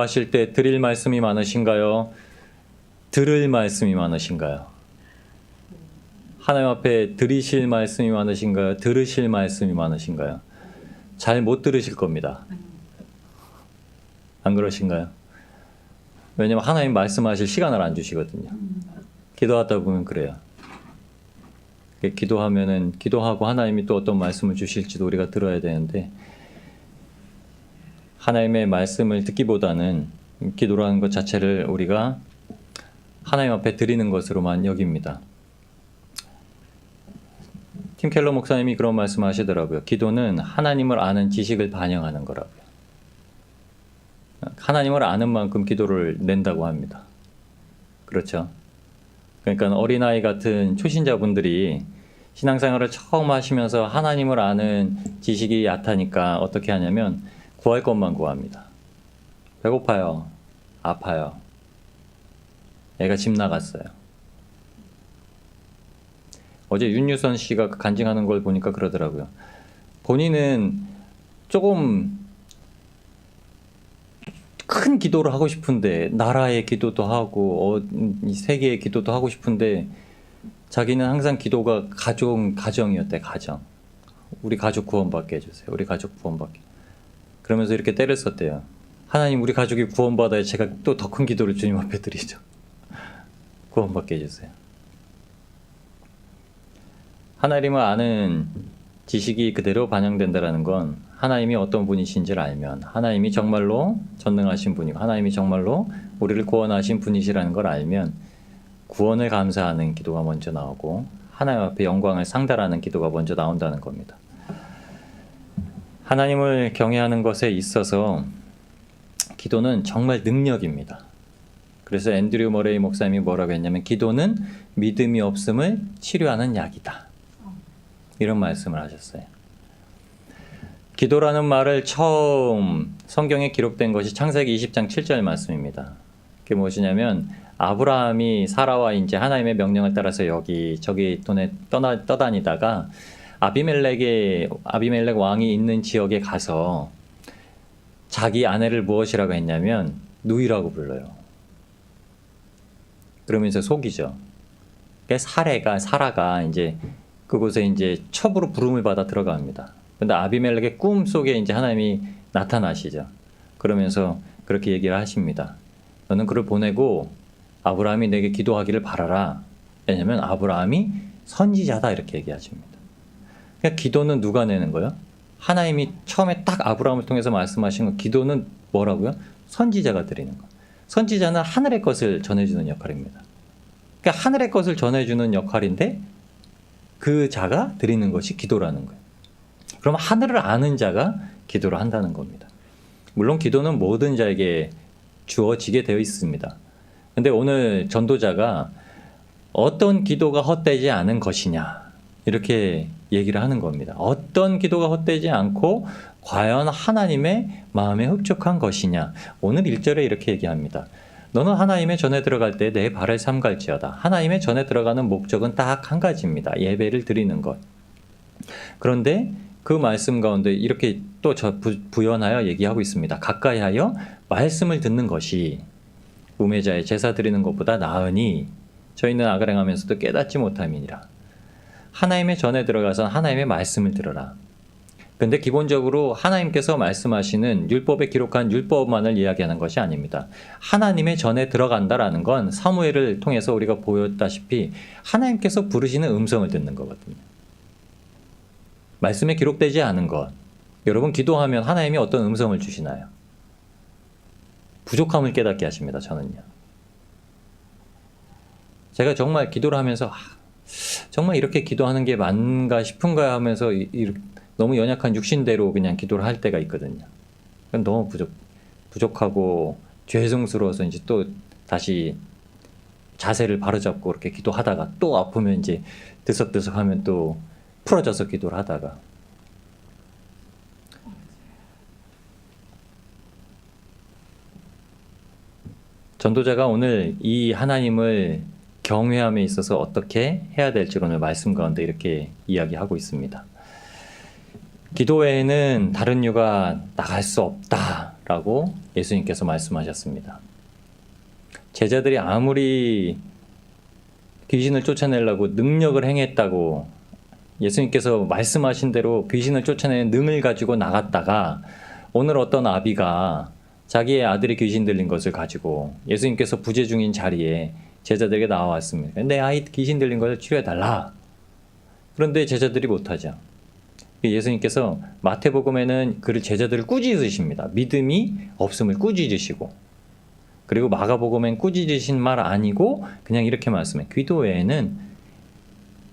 하실 때 드릴 말씀이 많으신가요? 들을 말씀이 많으신가요? 하나님 앞에 드리실 말씀이 많으신가요? 들으실 말씀이 많으신가요? 잘 못 들으실 겁니다. 안 그러신가요? 왜냐면 하나님 말씀하실 시간을 안 주시거든요. 기도하다 보면 그래요. 기도하면은 기도하고 하나님이 또 어떤 말씀을 주실지도 우리가 들어야 되는데 하나님의 말씀을 듣기보다는 기도라는 것 자체를 우리가 하나님 앞에 드리는 것으로만 여깁니다. 팀 켈러 목사님이 그런 말씀을 하시더라고요. 기도는 하나님을 아는 지식을 반영하는 거라고요. 하나님을 아는 만큼 기도를 낸다고 합니다. 그렇죠? 그러니까 어린아이 같은 초신자분들이 신앙생활을 처음 하시면서 하나님을 아는 지식이 얕으니까 어떻게 하냐면 구할 것만 구합니다. 배고파요. 아파요. 애가 집 나갔어요. 어제 윤유선 씨가 간증하는 걸 보니까 그러더라고요. 본인은 조금 큰 기도를 하고 싶은데 나라의 기도도 하고 세계의 기도도 하고 싶은데 자기는 항상 기도가 가정이었대. 가정. 우리 가족 구원받게 해주세요. 우리 가족 구원받게. 그러면서 이렇게 때를 썼대요. 하나님 우리 가족이 구원받아야 제가 또 더 큰 기도를 주님 앞에 드리죠. 구원받게 해주세요. 하나님을 아는 지식이 그대로 반영된다는 건 하나님이 어떤 분이신지를 알면 하나님이 정말로 전능하신 분이고 하나님이 정말로 우리를 구원하신 분이시라는 걸 알면 구원을 감사하는 기도가 먼저 나오고 하나님 앞에 영광을 상달하는 기도가 먼저 나온다는 겁니다. 하나님을 경외하는 것에 있어서 기도는 정말 능력입니다. 그래서 앤드류 머레이 목사님이 뭐라고 했냐면 기도는 믿음이 없음을 치료하는 약이다. 이런 말씀을 하셨어요. 기도라는 말을 처음 성경에 기록된 것이 창세기 20장 7절 말씀입니다. 그게 무엇이냐면 아브라함이 사라와 이제 하나님의 명령을 따라서 저기 떠다니다가 아비멜렉 왕이 있는 지역에 가서 자기 아내를 무엇이라고 했냐면 누이라고 불러요. 그러면서 속이죠. 사라가 이제 그곳에 이제 첩으로 부름을 받아 들어갑니다. 근데 아비멜렉의 꿈 속에 이제 하나님이 나타나시죠. 그러면서 그렇게 얘기를 하십니다. 너는 그를 보내고 아브라함이 내게 기도하기를 바라라. 왜냐면 아브라함이 선지자다 이렇게 얘기하십니다. 그러니까 기도는 누가 내는 거예요? 하나님이 처음에 딱 아브라함을 통해서 말씀하신 거 기도는 뭐라고요? 선지자가 드리는 거. 선지자는 하늘의 것을 전해주는 역할입니다. 그러니까 하늘의 것을 전해주는 역할인데 그 자가 드리는 것이 기도라는 거예요. 그럼 하늘을 아는 자가 기도를 한다는 겁니다. 물론 기도는 모든 자에게 주어지게 되어 있습니다. 근데 오늘 전도자가 어떤 기도가 헛되지 않은 것이냐 이렇게 얘기를 하는 겁니다. 어떤 기도가 헛되지 않고 과연 하나님의 마음에 흡족한 것이냐. 오늘 1절에 이렇게 얘기합니다. 너는 하나님의 전에 들어갈 때 내 발을 삼갈지어다. 하나님의 전에 들어가는 목적은 딱 한 가지입니다. 예배를 드리는 것. 그런데 그 말씀 가운데 이렇게 또 부연하여 얘기하고 있습니다. 가까이 하여 말씀을 듣는 것이 우매자의 제사 드리는 것보다 나으니 저희는 아가랭하면서도 깨닫지 못함이니라. 하나님의 전에 들어가서 하나님의 말씀을 들어라. 근데 기본적으로 하나님께서 말씀하시는 율법에 기록한 율법만을 이야기하는 것이 아닙니다. 하나님의 전에 들어간다라는 건 사무엘을 통해서 우리가 보였다시피 하나님께서 부르시는 음성을 듣는 거거든요. 말씀에 기록되지 않은 것. 여러분 기도하면 하나님이 어떤 음성을 주시나요? 부족함을 깨닫게 하십니다. 저는요. 제가 정말 기도를 하면서 정말 이렇게 기도하는 게 맞는가 싶은가 하면서 너무 연약한 육신대로 그냥 기도를 할 때가 있거든요. 너무 부족하고 죄송스러워서 이제 또 다시 자세를 바로잡고 이렇게 기도하다가 또 아프면 이제 들썩들썩하면 또 풀어져서 기도를 하다가 전도자가 오늘 이 하나님을 경외함에 있어서 어떻게 해야 될지 오늘 말씀 가운데 이렇게 이야기하고 있습니다. 기도 외에는 다른 이유가 나갈 수 없다. 라고 예수님께서 말씀하셨습니다. 제자들이 아무리 귀신을 쫓아내려고 능력을 행했다고 예수님께서 말씀하신 대로 귀신을 쫓아내는 능을 가지고 나갔다가 오늘 어떤 아비가 자기의 아들이 귀신 들린 것을 가지고 예수님께서 부재 중인 자리에 제자들에게 나와왔습니다. 내 아이 귀신 들린 것을 치료해달라. 그런데 제자들이 못하죠. 예수님께서 마태복음에는 그 제자들을 꾸짖으십니다. 믿음이 없음을 꾸짖으시고, 그리고 마가복음엔 꾸짖으신 말 아니고 그냥 이렇게 말씀해. 기도 외에는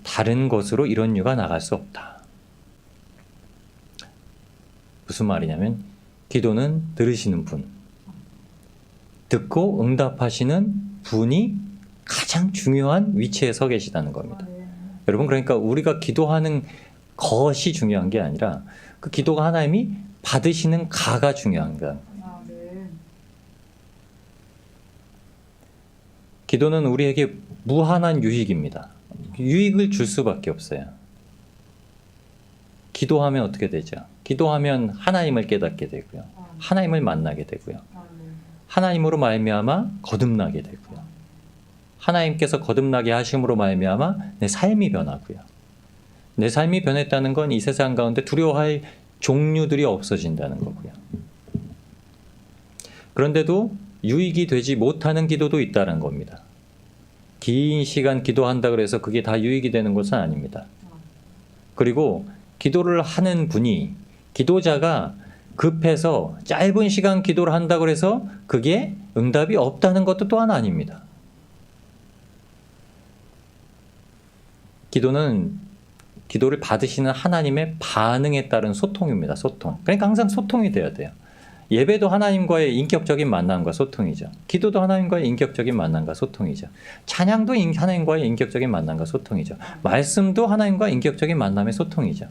다른 것으로 이런 유가 나갈 수 없다. 무슨 말이냐면 기도는 들으시는 분, 듣고 응답하시는 분이 가장 중요한 위치에 서 계시다는 겁니다. 여러분, 그러니까 우리가 기도하는 것이 중요한 게 아니라 그 기도가 하나님이 받으시는 가가 중요한 거야. 기도는 우리에게 무한한 유익입니다. 유익을 줄 수밖에 없어요. 기도하면 어떻게 되죠? 기도하면 하나님을 깨닫게 되고요. 하나님을 만나게 되고요. 하나님으로 말미암아 거듭나게 되고요. 하나님께서 거듭나게 하심으로 말미암아 내 삶이 변하고요. 내 삶이 변했다는 건 이 세상 가운데 두려워할 종류들이 없어진다는 거고요. 그런데도 유익이 되지 못하는 기도도 있다는 겁니다. 긴 시간 기도한다 그래서 그게 다 유익이 되는 것은 아닙니다. 그리고 기도를 하는 분이, 기도자가 급해서 짧은 시간 기도를 한다 그래서 그게 응답이 없다는 것도 또한 아닙니다. 기도는 기도를 받으시는 하나님의 반응에 따른 소통입니다. 소통. 그러니까 항상 소통이 돼야 돼요. 예배도 하나님과의 인격적인 만남과 소통이죠. 기도도 하나님과의 인격적인 만남과 소통이죠. 찬양도 하나님과의 인격적인 만남과 소통이죠. 말씀도 하나님과의 인격적인 만남의 소통이죠.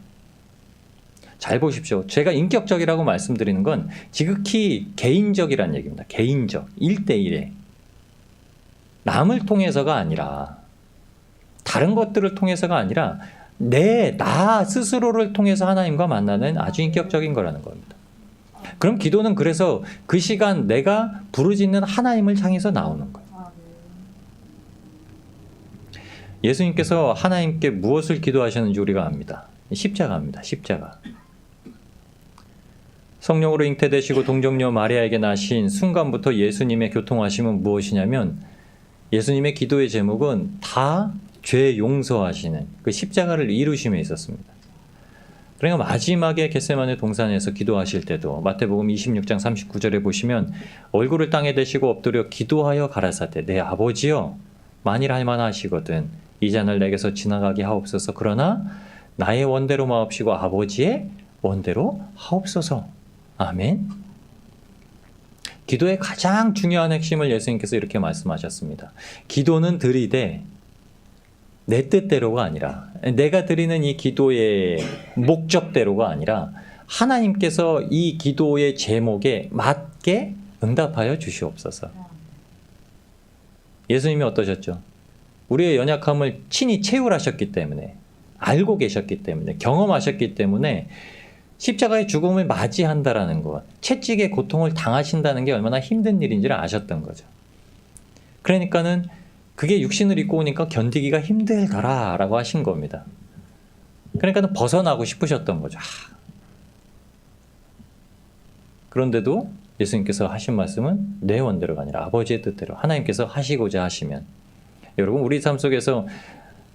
잘 보십시오. 제가 인격적이라고 말씀드리는 건 지극히 개인적이라는 얘기입니다. 개인적, 1대1에. 남을 통해서가 아니라, 다른 것들을 통해서가 아니라 나 스스로를 통해서 하나님과 만나는 아주 인격적인 거라는 겁니다. 그럼 기도는 그래서 그 시간 내가 부르짖는 하나님을 향해서 나오는 거예요. 예수님께서 하나님께 무엇을 기도하셨는지 우리가 압니다. 십자가입니다. 십자가. 성령으로 잉태되시고 동정녀 마리아에게 나신 순간부터 예수님의 교통하심은 무엇이냐면, 예수님의 기도의 제목은 다 죄 용서하시는 그 십자가를 이루심에 있었습니다. 그러니까 마지막에 겟세마네 동산에서 기도하실 때도 마태복음 26장 39절에 보시면 얼굴을 땅에 대시고 엎드려 기도하여 가라사대 내 아버지여 만일 할만하시거든 이 잔을 내게서 지나가게 하옵소서. 그러나 나의 원대로 마옵시고 아버지의 원대로 하옵소서. 아멘. 기도의 가장 중요한 핵심을 예수님께서 이렇게 말씀하셨습니다. 기도는 드리되 내 뜻대로가 아니라, 내가 드리는 이 기도의 목적대로가 아니라 하나님께서 이 기도의 제목에 맞게 응답하여 주시옵소서. 예수님이 어떠셨죠? 우리의 연약함을 친히 체휼하셨기 때문에, 알고 계셨기 때문에, 경험하셨기 때문에 십자가의 죽음을 맞이한다라는 것, 채찍의 고통을 당하신다는 게 얼마나 힘든 일인지를 아셨던 거죠. 그러니까는 그게 육신을 입고 오니까 견디기가 힘들더라라고 하신 겁니다. 그러니까 벗어나고 싶으셨던 거죠. 그런데도 예수님께서 하신 말씀은 내 원대로가 아니라 아버지의 뜻대로 하나님께서 하시고자 하시면. 여러분, 우리 삶 속에서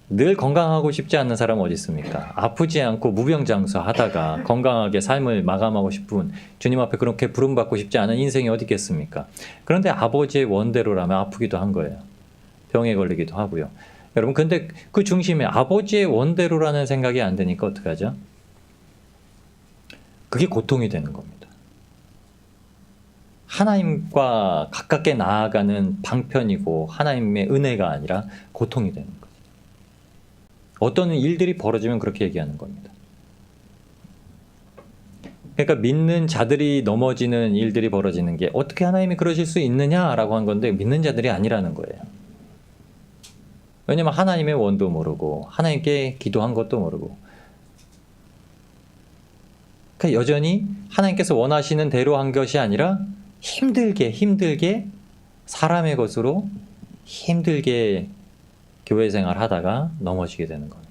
늘 건강하고 싶지 않는 사람은 어디 있습니까? 아프지 않고 무병장수하다가 건강하게 삶을 마감하고 싶은, 주님 앞에 그렇게 부름받고 싶지 않은 인생이 어디 있겠습니까? 그런데 아버지의 원대로라면 아프기도 한 거예요. 병에 걸리기도 하고요. 여러분, 근데 그 중심에 아버지의 원대로라는 생각이 안 되니까 어떡하죠? 그게 고통이 되는 겁니다. 하나님과 가깝게 나아가는 방편이고 하나님의 은혜가 아니라 고통이 되는 거죠. 어떤 일들이 벌어지면 그렇게 얘기하는 겁니다. 그러니까 믿는 자들이 넘어지는 일들이 벌어지는 게 어떻게 하나님이 그러실 수 있느냐라고 한 건데, 믿는 자들이 아니라는 거예요. 왜냐면 하나님의 원도 모르고 하나님께 기도한 것도 모르고 그러니까 여전히 하나님께서 원하시는 대로 한 것이 아니라 힘들게 사람의 것으로 힘들게 교회 생활하다가 넘어지게 되는 겁니다.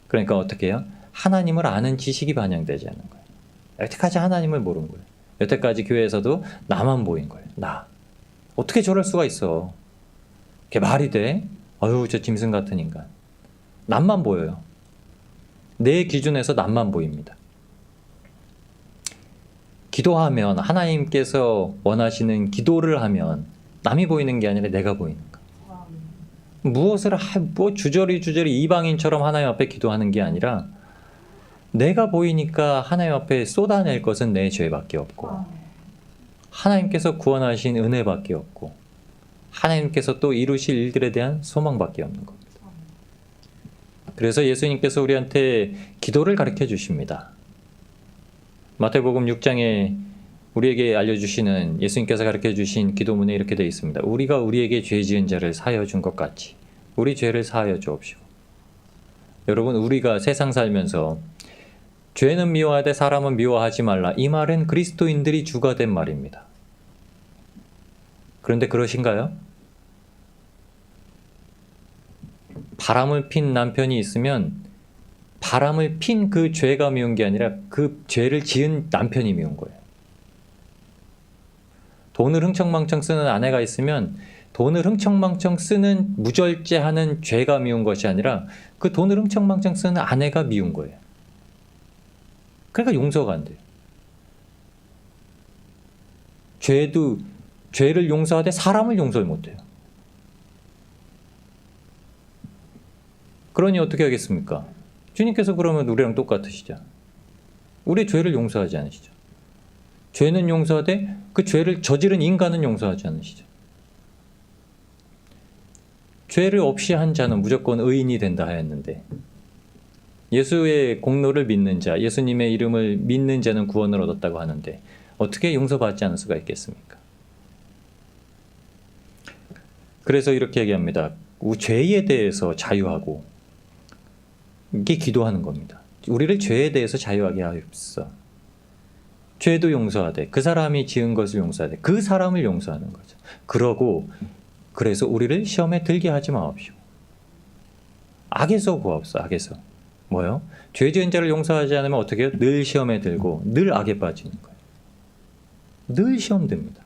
그러니까 어떻게 해요? 하나님을 아는 지식이 반영되지 않는 거예요. 여태까지 하나님을 모른 거예요. 여태까지 교회에서도 나만 보인 거예요. 나. 어떻게 저럴 수가 있어? 그게 말이 돼? 아유, 저 짐승 같은 인간. 남만 보여요. 내 기준에서 남만 보입니다. 기도하면 하나님께서 원하시는 기도를 하면 남이 보이는 게 아니라 내가 보이는 거예요. 무엇을 주저리 이방인처럼 하나님 앞에 기도하는 게 아니라 내가 보이니까 하나님 앞에 쏟아낼 것은 내 죄밖에 없고 하나님께서 구원하신 은혜밖에 없고 하나님께서 또 이루실 일들에 대한 소망밖에 없는 겁니다. 그래서 예수님께서 우리한테 기도를 가르쳐 주십니다. 마태복음 6장에 우리에게 알려주시는 예수님께서 가르쳐 주신 기도문에 이렇게 되어 있습니다. 우리가 우리에게 죄 지은 자를 사하여 준 것 같이 우리 죄를 사하여 주옵시고. 여러분, 우리가 세상 살면서 죄는 미워하되 사람은 미워하지 말라, 이 말은 그리스도인들이 주가 된 말입니다. 그런데 그러신가요? 바람을 핀 남편이 있으면 바람을 핀 그 죄가 미운 게 아니라 그 죄를 지은 남편이 미운 거예요. 돈을 흥청망청 쓰는 아내가 있으면 돈을 흥청망청 쓰는 무절제하는 죄가 미운 것이 아니라 그 돈을 흥청망청 쓰는 아내가 미운 거예요. 그러니까 용서가 안 돼요. 죄를 용서하되 사람을 용서를 못 해요. 그러니 어떻게 하겠습니까? 주님께서 그러면 우리랑 똑같으시죠. 우리 죄를 용서하지 않으시죠. 죄는 용서하되 그 죄를 저지른 인간은 용서하지 않으시죠. 죄를 없이 한 자는 무조건 의인이 된다 하였는데 예수의 공로를 믿는 자, 예수님의 이름을 믿는 자는 구원을 얻었다고 하는데 어떻게 용서받지 않을 수가 있겠습니까? 그래서 이렇게 얘기합니다. 죄에 대해서 자유하고, 이게 기도하는 겁니다. 우리를 죄에 대해서 자유하게 하옵소서. 죄도 용서하되 그 사람이 지은 것을 용서하되 그 사람을 용서하는 거죠. 그래서 우리를 시험에 들게 하지 마옵시오. 악에서 구하옵소서. 악에서. 뭐요? 죄 지은 자를 용서하지 않으면 어떻게 해요? 늘 시험에 들고 늘 악에 빠지는 거예요. 늘 시험 듭니다.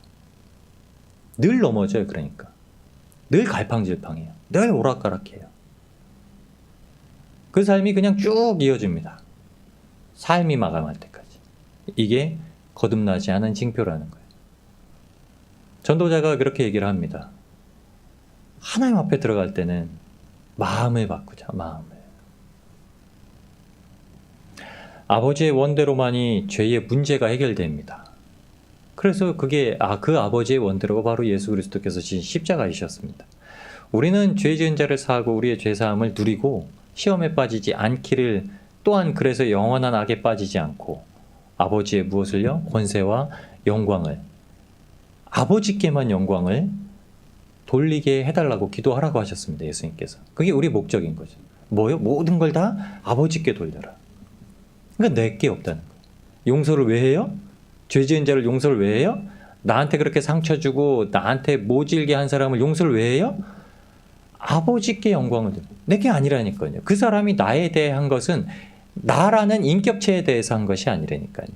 늘 넘어져요. 그러니까 늘 갈팡질팡해요. 늘 오락가락해요. 그 삶이 그냥 쭉 이어집니다. 삶이 마감할 때까지. 이게 거듭나지 않은 징표라는 거예요. 전도자가 그렇게 얘기를 합니다. 하나님 앞에 들어갈 때는 마음을 바꾸자. 마음을. 아버지의 원대로만이 죄의 문제가 해결됩니다. 그래서 그게 그 아버지의 원대로가 바로 예수 그리스도께서 지신 십자가이셨습니다. 우리는 죄 지은 자를 사하고 우리의 죄 사함을 누리고 시험에 빠지지 않기를, 또한 그래서 영원한 악에 빠지지 않고 아버지의 무엇을요? 권세와 영광을, 아버지께만 영광을 돌리게 해달라고 기도하라고 하셨습니다. 예수님께서. 그게 우리 목적인 거죠. 뭐요? 모든 걸 다 아버지께 돌려라. 그러니까 내게 없다는 거예요. 용서를 왜 해요? 죄 지은 자를 용서를 왜 해요? 나한테 그렇게 상처 주고 나한테 모질게 한 사람을 용서를 왜 해요? 아버지께 영광을 드려. 내게 아니라니까요. 그 사람이 나에 대해 한 것은 나라는 인격체에 대해서 한 것이 아니라니까요.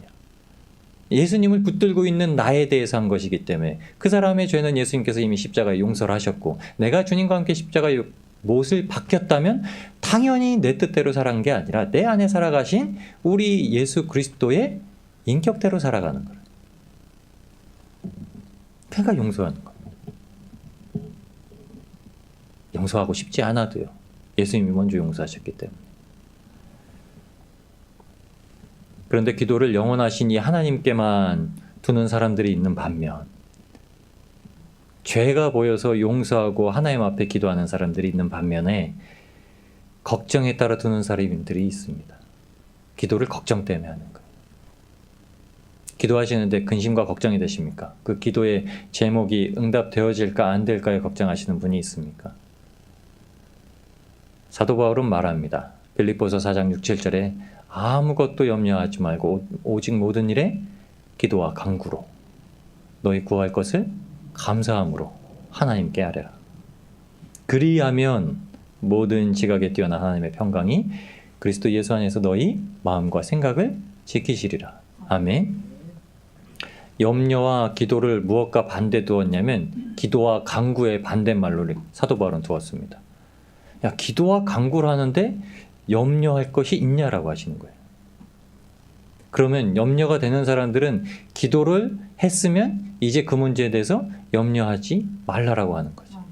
예수님을 붙들고 있는 나에 대해서 한 것이기 때문에 그 사람의 죄는 예수님께서 이미 십자가에 용서를 하셨고, 내가 주님과 함께 십자가에 못을 박혔다면 당연히 내 뜻대로 살아간 게 아니라 내 안에 살아가신 우리 예수 그리스도의 인격대로 살아가는 거예요. 그러니까 용서하는 거예요. 용서하고 싶지 않아도요. 예수님이 먼저 용서하셨기 때문에. 그런데 기도를 영원하신 이 하나님께만 두는 사람들이 있는 반면, 죄가 보여서 용서하고 하나님 앞에 기도하는 사람들이 있는 반면에 걱정에 따라 두는 사람들이 있습니다. 기도를 걱정 때문에 하는 거예요. 기도하시는데 근심과 걱정이 되십니까? 그 기도의 제목이 응답되어질까 안 될까에 걱정하시는 분이 있습니까? 사도 바울은 말합니다. 빌립보서 4장 6, 7절에 아무것도 염려하지 말고 오직 모든 일에 기도와 간구로 너희 구할 것을 감사함으로 하나님께 아뢰라. 그리하면 모든 지각에 뛰어난 하나님의 평강이 그리스도 예수 안에서 너희 마음과 생각을 지키시리라. 아멘. 염려와 기도를 무엇과 반대 두었냐면 기도와 간구의 반대말로 사도 바울은 두었습니다. 야, 기도와 간구를 하는데 염려할 것이 있냐라고 하시는 거예요. 그러면 염려가 되는 사람들은 기도를 했으면 이제 그 문제에 대해서 염려하지 말라라고 하는 거죠.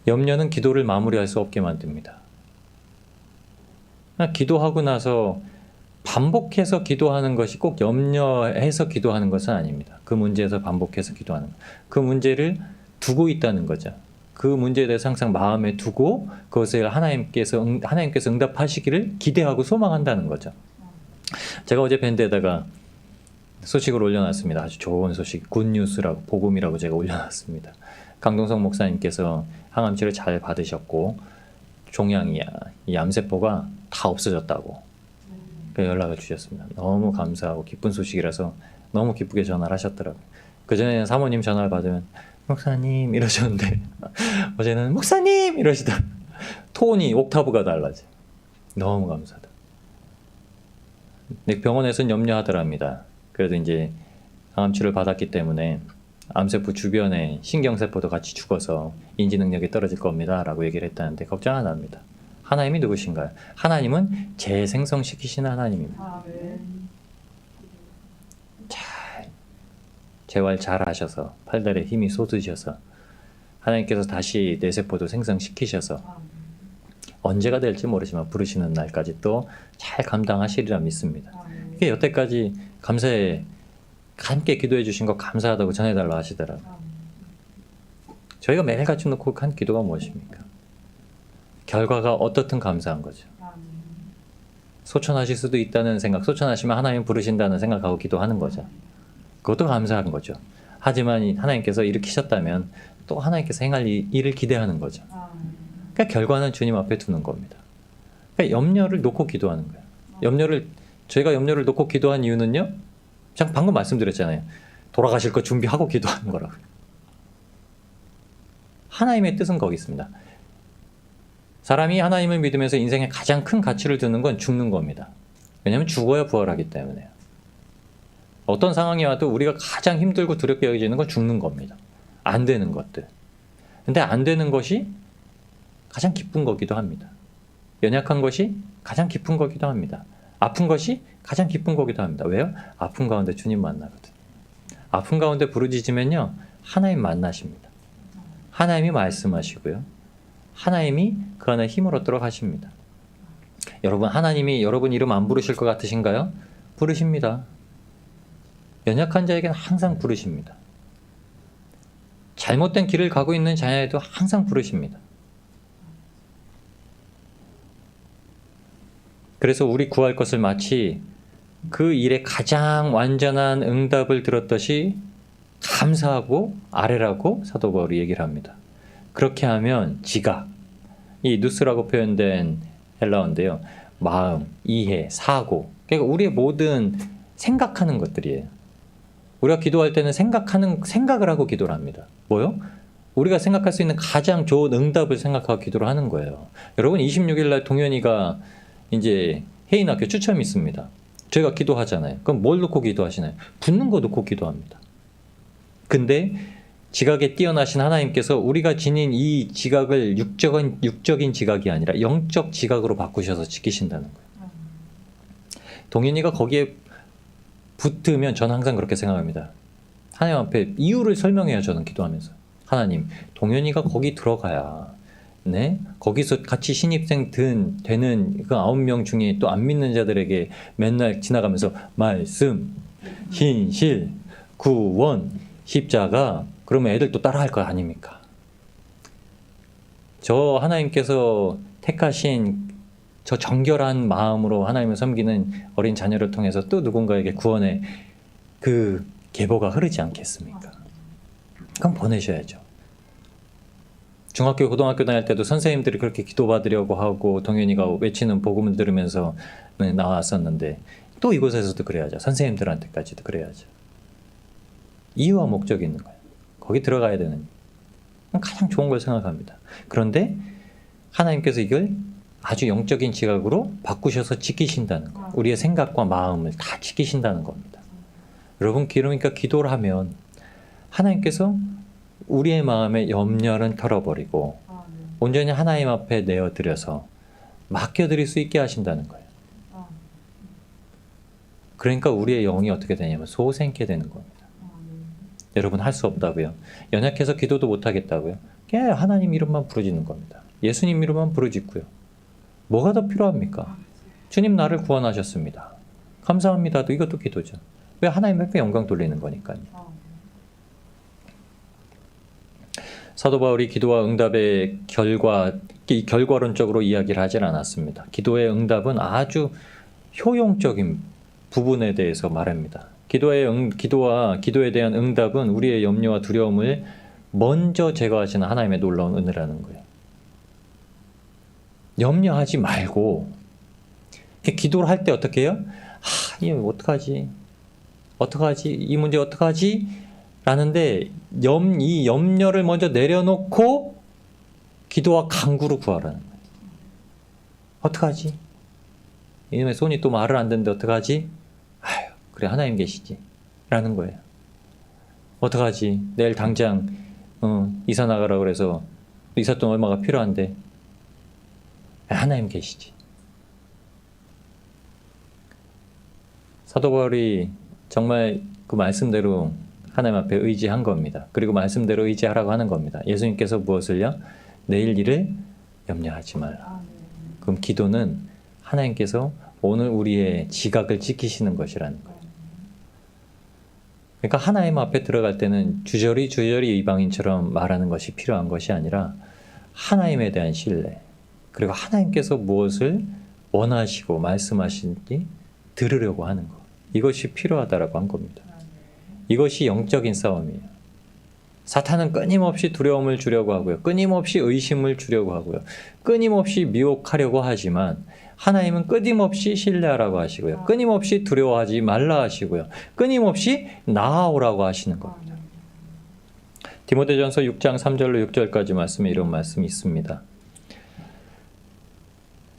염려는 기도를 마무리할 수 없게 만듭니다. 기도하고 나서 반복해서 기도하는 것이 꼭 염려해서 기도하는 것은 아닙니다. 그 문제에서 반복해서 기도하는 것. 그 문제를 두고 있다는 거죠. 그 문제에 대해서 항상 마음에 두고 그것을 하나님께서 응답하시기를 기대하고 소망한다는 거죠. 제가 어제 밴드에다가 소식을 올려놨습니다. 아주 좋은 소식, 굿뉴스라고, 복음이라고 제가 올려놨습니다. 강동석 목사님께서 항암치를 잘 받으셨고 종양이야, 이 암세포가 다 없어졌다고 연락을 주셨습니다. 너무 감사하고 기쁜 소식이라서 너무 기쁘게 전화를 하셨더라고요. 그전에는 사모님 전화를 받으면 목사님 이러셨는데 어제는 목사님 이러시다. 톤이 옥타브가 달라져. 너무 감사하다. 근데 병원에서는 염려하더랍니다. 그래도 이제 항암치를 받았기 때문에 암세포 주변에 신경세포도 같이 죽어서 인지 능력이 떨어질 겁니다 라고 얘기를 했다는데 걱정 안 합니다. 하나님이 누구신가요? 하나님은 재생성시키시는 하나님입니다. 잘 재활 잘 하셔서 팔다리에 힘이 쏟으셔서 하나님께서 다시 뇌세포도 생성시키셔서 언제가 될지 모르지만 부르시는 날까지 또 잘 감당하시리라 믿습니다. 이게 여태까지 감사에 함께 기도해 주신 거 감사하다고 전해달라고 하시더라고요. 저희가 매일같이 놓고 한 기도가 무엇입니까? 결과가 어떻든 감사한 거죠. 소천하실 수도 있다는 생각, 소천하시면 하나님 부르신다는 생각하고 기도하는 거죠. 그것도 감사한 거죠. 하지만 하나님께서 일으키셨다면 또 하나님께서 행할 일을 기대하는 거죠. 그러니까 결과는 주님 앞에 두는 겁니다. 그러니까 염려를 놓고 기도하는 거예요. 저희가 염려를 놓고 기도한 이유는요, 제가 방금 말씀드렸잖아요. 돌아가실 거 준비하고 기도하는 거라고요. 하나님의 뜻은 거기 있습니다. 사람이 하나님을 믿으면서 인생에 가장 큰 가치를 두는 건 죽는 겁니다. 왜냐하면 죽어야 부활하기 때문에요. 어떤 상황이 와도 우리가 가장 힘들고 두렵게 여기지는 건 죽는 겁니다. 안 되는 것들. 근데 안 되는 것이 가장 기쁜 거기도 합니다. 연약한 것이 가장 기쁜 거기도 합니다. 아픈 것이 가장 기쁜 거기도 합니다. 왜요? 아픈 가운데 주님 만나거든요. 아픈 가운데 부르짖으면요, 하나님 만나십니다. 하나님이 말씀하시고요. 하나님이 그 안에 힘을 얻도록 하십니다. 여러분, 하나님이 여러분 이름 안 부르실 것 같으신가요? 부르십니다. 연약한 자에게는 항상 부르십니다. 잘못된 길을 가고 있는 자녀에도 항상 부르십니다. 그래서 우리 구할 것을 마치 그 일에 가장 완전한 응답을 들었듯이 감사하고 아뢰라고 사도 바울이 얘기를 합니다. 그렇게 하면 지각, 이 누스라고 표현된 헬라어인데요. 마음, 이해, 사고, 그러니까 우리의 모든 생각하는 것들이에요. 우리가 기도할 때는 생각을 하고 기도를 합니다. 뭐요? 우리가 생각할 수 있는 가장 좋은 응답을 생각하고 기도를 하는 거예요. 여러분, 26일 날 동현이가 이제 해인학교 추첨이 있습니다. 저희가 기도하잖아요. 그럼 뭘 놓고 기도하시나요? 붙는 거 놓고 기도합니다. 근데 지각에 뛰어나신 하나님께서 우리가 지닌 이 지각을 육적인 지각이 아니라 영적 지각으로 바꾸셔서 지키신다는 거예요. 동현이가 거기에 붙으면 저는 항상 그렇게 생각합니다. 하나님 앞에 이유를 설명해요. 저는 기도하면서. 하나님, 동현이가 거기 들어가야 네? 거기서 같이 신입생 되는 그 9명 중에 또 안 믿는 자들에게 맨날 지나가면서 말씀, 신실, 구원, 십자가, 그러면 애들 또 따라할 거 아닙니까? 저 하나님께서 택하신 저 정결한 마음으로 하나님을 섬기는 어린 자녀를 통해서 또 누군가에게 구원의 그 계보가 흐르지 않겠습니까? 그럼 보내셔야죠. 중학교, 고등학교 다닐 때도 선생님들이 그렇게 기도받으려고 하고 동현이가 외치는 복음을 들으면서 나왔었는데 또 이곳에서도 그래야죠. 선생님들한테까지도 그래야죠. 이유와 목적이 있는 거예요. 거기 들어가야 되는 가장 좋은 걸 생각합니다. 그런데 하나님께서 이걸 아주 영적인 지각으로 바꾸셔서 지키신다는 거예요. 우리의 생각과 마음을 다 지키신다는 겁니다. 여러분, 그러니까 기도를 하면 하나님께서 우리의 마음의 염려는 털어버리고 온전히 하나님 앞에 내어드려서 맡겨드릴 수 있게 하신다는 거예요. 그러니까 우리의 영이 어떻게 되냐면 소생케 되는 겁니다. 여러분, 할 수 없다고요? 연약해서 기도도 못하겠다고요? 그냥 하나님 이름만 부르짖는 겁니다. 예수님 이름만 부르짖고요. 뭐가 더 필요합니까? 주님 나를 구원하셨습니다. 감사합니다도 이것도 기도죠. 왜? 하나님 앞에 영광 돌리는 거니까요. 사도 바울이 기도와 응답의 결과론적으로 이야기를 하질 않았습니다. 기도의 응답은 아주 효용적인 부분에 대해서 말합니다. 기도에 대한 응답은 우리의 염려와 두려움을 먼저 제거하시는 하나님의 놀라운 은혜라는 거예요. 염려하지 말고 기도를 할 때 어떻게 해요? 이거 어떡하지? 이 문제 어떡하지? 라는데 이 염려를 먼저 내려놓고 기도와 간구로 구하라는 거예요. 어떡하지? 이놈의 손이 또 말을 안 듣는데 어떡하지? 그래, 하나님 계시지 라는 거예요. 어떡하지? 내일 당장 이사 나가라 그래서 이삿돈 얼마가 필요한데 하나님 계시지. 사도 바울이 정말 그 말씀대로 하나님 앞에 의지한 겁니다. 그리고 말씀대로 의지하라고 하는 겁니다. 예수님께서 무엇을요? 내일 일을 염려하지 말라. 그럼 기도는 하나님께서 오늘 우리의 지각을 지키시는 것이라는 거예요. 그러니까 하나님 앞에 들어갈 때는 주저리 이방인처럼 말하는 것이 필요한 것이 아니라 하나님에 대한 신뢰, 그리고 하나님께서 무엇을 원하시고 말씀하시는지 들으려고 하는 것, 이것이 필요하다라고 한 겁니다. 이것이 영적인 싸움이에요. 사탄은 끊임없이 두려움을 주려고 하고요. 끊임없이 의심을 주려고 하고요. 끊임없이 미혹하려고 하지만 하나님은 끊임없이 신뢰하라고 하시고요. 끊임없이 두려워하지 말라 하시고요. 끊임없이 나아오라고 하시는 겁니다. 디모데전서 6장 3절로 6절까지 말씀에 이런 말씀이 있습니다.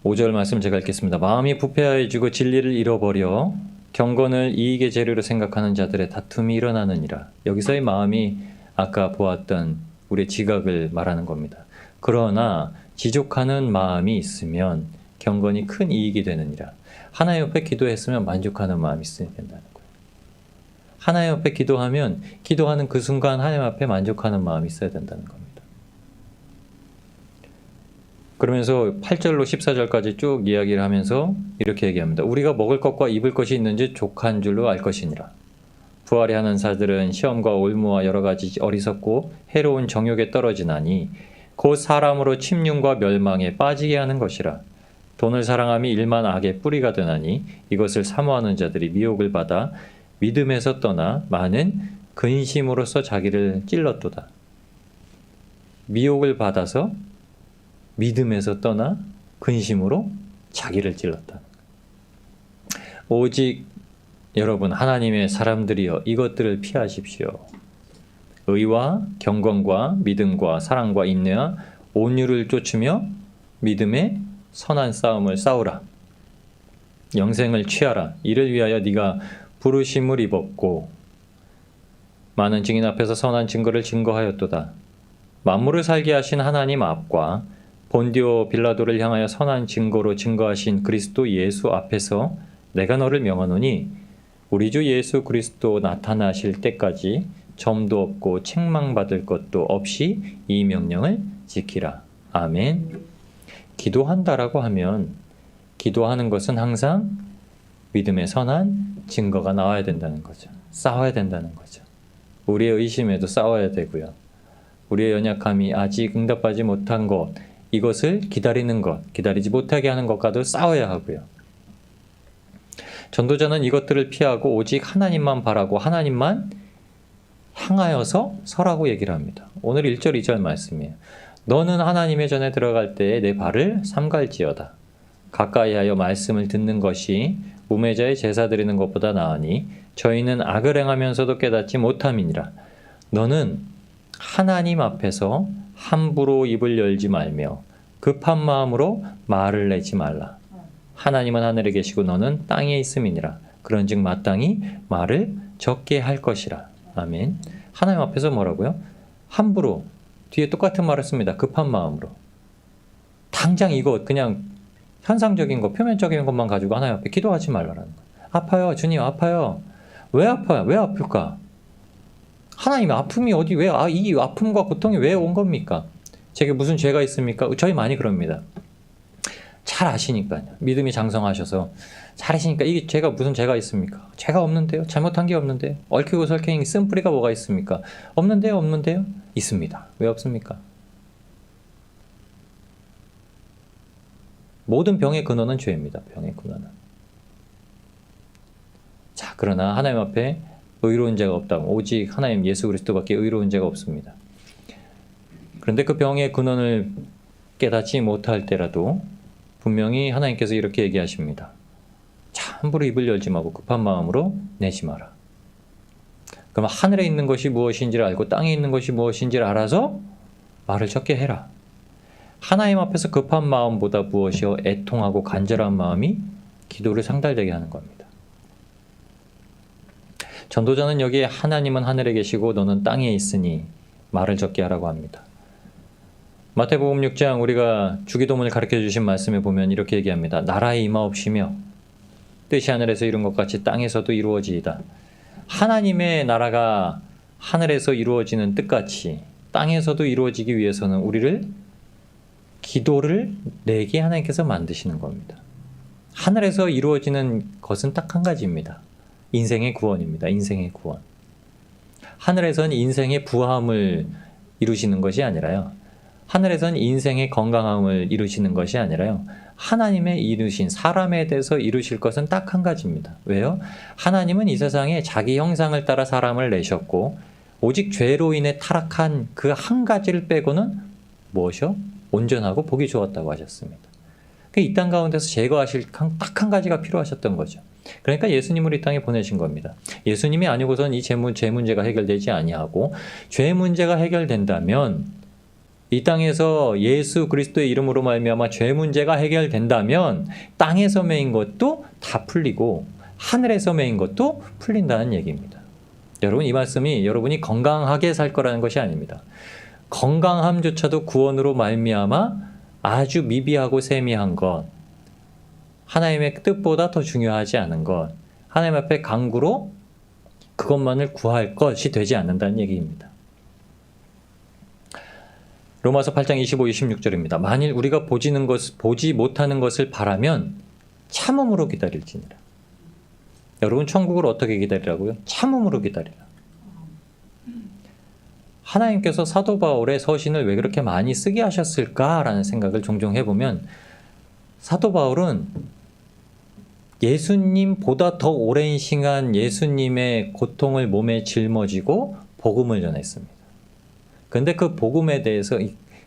5절 말씀 제가 읽겠습니다. 마음이 부패하여지고 진리를 잃어버려 경건을 이익의 재료로 생각하는 자들의 다툼이 일어나느니라. 여기서의 마음이 아까 보았던 우리의 지각을 말하는 겁니다. 그러나 지족하는 마음이 있으면 경건이 큰 이익이 되느니라. 하나님 옆에 기도했으면 만족하는 마음이 있어야 된다는 거예요. 하나님 옆에 기도하면 기도하는 그 순간 하나님 앞에 만족하는 마음이 있어야 된다는 겁니다. 그러면서 8절로 14절까지 쭉 이야기를 하면서 이렇게 얘기합니다. 우리가 먹을 것과 입을 것이 있는지 족한 줄로 알 것이니라. 부활이 하는 자들은 시험과 올무와 여러 가지 어리석고 해로운 정욕에 떨어지나니 곧 사람으로 침륜과 멸망에 빠지게 하는 것이라. 돈을 사랑함이 일만 악의 뿌리가 되나니 이것을 사모하는 자들이 미혹을 받아 믿음에서 떠나 많은 근심으로써 자기를 찔렀도다. 미혹을 받아서 믿음에서 떠나 근심으로 자기를 찔렀다. 오직 여러분 하나님의 사람들이여 이것들을 피하십시오. 의와 경건과 믿음과 사랑과 인내와 온유를 쫓으며 믿음의 선한 싸움을 싸우라. 영생을 취하라. 이를 위하여 네가 부르심을 입었고 많은 증인 앞에서 선한 증거를 증거하였도다. 만물을 살게 하신 하나님 앞과 본디오 빌라도를 향하여 선한 증거로 증거하신 그리스도 예수 앞에서 내가 너를 명하노니 우리 주 예수 그리스도 나타나실 때까지 점도 없고 책망받을 것도 없이 이 명령을 지키라. 아멘. 기도한다라고 하면 기도하는 것은 항상 믿음의 선한 증거가 나와야 된다는 거죠. 싸워야 된다는 거죠. 우리의 의심에도 싸워야 되고요. 우리의 연약함이 아직 응답하지 못한 것, 이것을 기다리는 것, 기다리지 못하게 하는 것과도 싸워야 하고요. 전도자는 이것들을 피하고 오직 하나님만 바라고 하나님만 향하여서 서라고 얘기를 합니다. 오늘 1절, 2절 말씀이에요. 너는 하나님의 전에 들어갈 때에 내 발을 삼갈지어다. 가까이하여 말씀을 듣는 것이 우매자의 제사 드리는 것보다 나으니 저희는 악을 행하면서도 깨닫지 못함이니라. 너는 하나님 앞에서 함부로 입을 열지 말며 급한 마음으로 말을 내지 말라. 하나님은 하늘에 계시고 너는 땅에 있음이니라. 그런즉 마땅히 말을 적게 할 것이라. 아멘. 하나님 앞에서 뭐라고요? 함부로, 뒤에 똑같은 말을 씁니다. 급한 마음으로. 당장 이거 그냥 현상적인 거, 표면적인 것만 가지고 하나님 앞에 기도하지 말라는 거예요. 아파요, 주님 아파요. 왜 아파요? 왜 아플까? 하나님의 아픔이 어디, 이 아픔과 고통이 왜 온 겁니까? 제게 무슨 죄가 있습니까? 저희 많이 그럽니다. 잘 아시니까요. 믿음이 장성하셔서 잘 아시니까 이게 제가 무슨 죄가 있습니까? 죄가 없는데요? 잘못한 게 없는데요? 얽히고 설켜인 쓴뿌리가 뭐가 있습니까? 없는데요? 없는데요? 있습니다. 왜 없습니까? 모든 병의 근원은 죄입니다. 병의 근원은. 자, 그러나 하나님 앞에 의로운 자가 없다고, 오직 하나님 예수 그리스도밖에 의로운 자가 없습니다. 그런데 그 병의 근원을 깨닫지 못할 때라도 분명히 하나님께서 이렇게 얘기하십니다. 자, 함부로 입을 열지 말고 급한 마음으로 내지 마라. 그럼 하늘에 있는 것이 무엇인지를 알고 땅에 있는 것이 무엇인지를 알아서 말을 적게 해라. 하나님 앞에서 급한 마음보다 무엇이요? 애통하고 간절한 마음이 기도를 상달되게 하는 겁니다. 전도자는 여기에 하나님은 하늘에 계시고 너는 땅에 있으니 말을 적게 하라고 합니다. 마태복음 6장 우리가 주기도문을 가르쳐 주신 말씀에 보면 이렇게 얘기합니다. 나라에 임하옵시며 뜻이 하늘에서 이룬 것 같이 땅에서도 이루어지이다. 하나님의 나라가 하늘에서 이루어지는 뜻같이 땅에서도 이루어지기 위해서는 우리를 기도를 내게 하나님께서 만드시는 겁니다. 하늘에서 이루어지는 것은 딱 한 가지입니다. 인생의 구원입니다. 인생의 구원. 하늘에선 인생의 부함을 이루시는 것이 아니라요. 하늘에선 인생의 건강함을 이루시는 것이 아니라요. 하나님의 이루신 사람에 대해서 이루실 것은 딱 한 가지입니다. 왜요? 하나님은 이 세상에 자기 형상을 따라 사람을 내셨고 오직 죄로 인해 타락한 그 한 가지를 빼고는 무엇이요? 온전하고 보기 좋았다고 하셨습니다. 이 땅 가운데서 제거하실 딱 한 가지가 필요하셨던 거죠. 그러니까 예수님을 이 땅에 보내신 겁니다. 예수님이 아니고선 이 죄 문제가 해결되지 아니하고 죄 문제가 해결된다면 이 땅에서 예수 그리스도의 이름으로 말미암아 죄 문제가 해결된다면 땅에서 매인 것도 다 풀리고 하늘에서 매인 것도 풀린다는 얘기입니다. 여러분, 이 말씀이 여러분이 건강하게 살 거라는 것이 아닙니다. 건강함조차도 구원으로 말미암아 아주 미비하고 세미한 것, 하나님의 뜻보다 더 중요하지 않은 것, 하나님 앞에 간구로 그것만을 구할 것이 되지 않는다는 얘기입니다. 로마서 8장 25, 26절입니다. 만일 우리가 보지 못하는 것을 바라면 참음으로 기다릴지니라. 여러분, 천국을 어떻게 기다리라고요? 참음으로 기다리라. 하나님께서 사도 바울의 서신을 왜 그렇게 많이 쓰게 하셨을까라는 생각을 종종 해보면 사도 바울은 예수님보다 더 오랜 시간 예수님의 고통을 몸에 짊어지고 복음을 전했습니다. 그런데 그 복음에 대해서,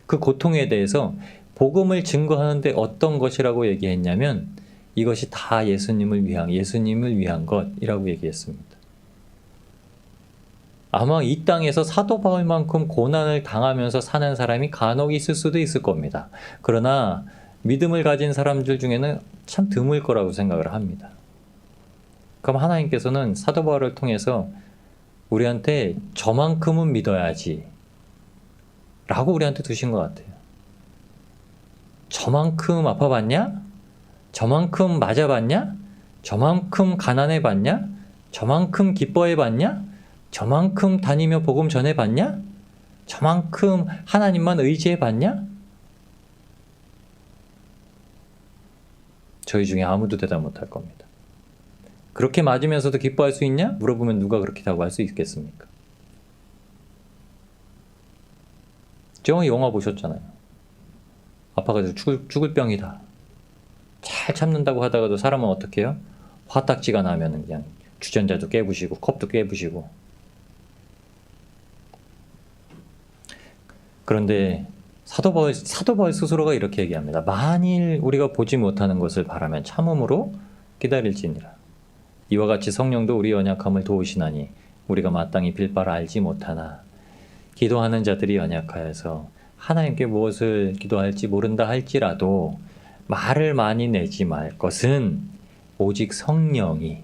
그 고통에 대해서 복음을 증거하는데 어떤 것이라고 얘기했냐면 이것이 다 예수님을 위한 것이라고 얘기했습니다. 아마 이 땅에서 사도 바울만큼 고난을 당하면서 사는 사람이 간혹 있을 수도 있을 겁니다. 그러나 믿음을 가진 사람들 중에는 참 드물 거라고 생각을 합니다. 그럼 하나님께서는 사도 바울을 통해서 우리한테 저만큼은 믿어야지 라고 우리한테 두신 것 같아요. 저만큼 아파봤냐? 저만큼 맞아봤냐? 저만큼 가난해봤냐? 저만큼 기뻐해봤냐? 저만큼 다니며 복음 전해봤냐? 저만큼 하나님만 의지해봤냐? 저희 중에 아무도 대답 못할 겁니다. 그렇게 맞으면서도 기뻐할 수 있냐? 물어보면 누가 그렇게 다고 할 수 있겠습니까? 영화 보셨잖아요. 아파가지고 죽을 병이다. 잘 참는다고 하다가도 사람은 어떻게 해요? 화딱지가 나면 그냥 주전자도 깨부시고 컵도 깨부시고. 그런데 사도 바울 스스로가 이렇게 얘기합니다. 만일 우리가 보지 못하는 것을 바라면 참음으로 기다릴지니라. 이와 같이 성령도 우리 연약함을 도우시나니 우리가 마땅히 빌 바를 알지 못하나 기도하는 자들이 연약하여서 하나님께 무엇을 기도할지 모른다 할지라도 말을 많이 내지 말 것은 오직 성령이